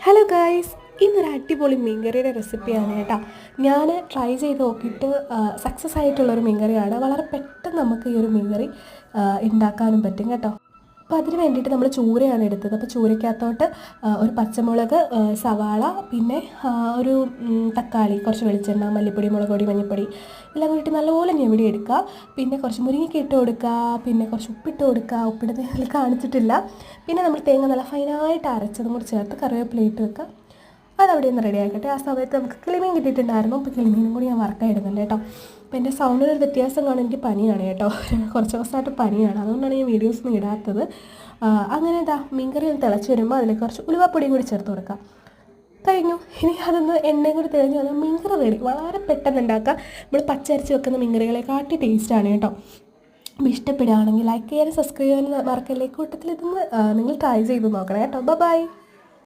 Hello guys, ഇന്നൊരു അടിപൊളി മീൻകറിയുടെ റെസിപ്പിയാണ് കേട്ടോ. ഞാൻ ട്രൈ ചെയ്ത് നോക്കിയിട്ട് സക്സസ് ആയിട്ടുള്ളൊരു മീൻകറിയാണ്. വളരെ പെട്ടെന്ന് നമുക്ക് ഈ ഒരു മീൻകറി ഉണ്ടാക്കാനും പറ്റും കേട്ടോ. അപ്പോൾ അതിന് വേണ്ടിയിട്ട് നമ്മൾ ചൂരയാണ് എടുത്തത്. അപ്പോൾ ചൂരയ്ക്കകത്തോട്ട് ഒരു പച്ചമുളക്, സവാള, പിന്നെ ഒരു തക്കാളി, കുറച്ച് വെളിച്ചെണ്ണ, മല്ലിപ്പൊടി, മുളക് പൊടി, മഞ്ഞൾപ്പൊടി എല്ലാം കൂടിയിട്ട് നല്ലപോലെ ഞെവിടി എടുക്കുക. പിന്നെ കുറച്ച് മുരിങ്ങയ്ക്ക ഇട്ട് കൊടുക്കുക, പിന്നെ കുറച്ച് ഉപ്പിട്ട് കൊടുക്കുക. ഉപ്പിടുന്നതിൽ കാണിച്ചിട്ടില്ല. പിന്നെ നമ്മൾ തേങ്ങ നല്ല ഫൈനായിട്ട് അരച്ചതും കൂടി ചേർത്ത് കറിവേപ്പില ഇട്ട് വെക്കുക. അതവിടെ നിന്ന് റെഡി ആക്കട്ടെ. ആ സമയത്ത് നമുക്ക് കിളിമീൻ കിട്ടിയിട്ടുണ്ടായിരുന്നു. അപ്പോൾ കിളിമീനും കൂടി ഞാൻ വറക്കാൻ ഇടുന്നുണ്ട് കേട്ടോ. അപ്പോൾ എൻ്റെ സൗണ്ടിനൊരു വ്യത്യാസം കാണാൻ എനിക്ക് പനിയാണ് കേട്ടോ. കുറച്ച് ദിവസമായിട്ട് പനിയാണ്, അതുകൊണ്ടാണ് ഞാൻ വീഡിയോസൊന്നും ഇടാത്തത്. അങ്ങനെ മീൻകറി ഒന്ന് തിളച്ച് വരുമ്പോൾ അതിലേക്ക് കുറച്ച് ഉലുവാപ്പൊടിയും കൂടി ചേർത്ത് കൊടുക്കാം. കഴിഞ്ഞു. ഇനി അതൊന്ന് എണ്ണയും കൂടി തെളിഞ്ഞ് വന്നാൽ മീൻകറി റെഡി. വളരെ പെട്ടെന്ന് ഉണ്ടാക്കാം. നമ്മൾ പച്ചരച്ച് വെക്കുന്ന മീൻകറികളെ കാട്ടി ടേസ്റ്റാണ് കേട്ടോ. അപ്പോൾ ഇഷ്ടപ്പെടുകയാണെങ്കിൽ ലൈക്ക് ചെയ്യാനും സബ്സ്ക്രൈബ് ചെയ്യാനും മറക്കല്ലേ. കൂട്ടത്തിൽ ഇതൊന്ന് നിങ്ങൾ ട്രൈ ചെയ്ത് നോക്കണം കേട്ടോ. ബൈ.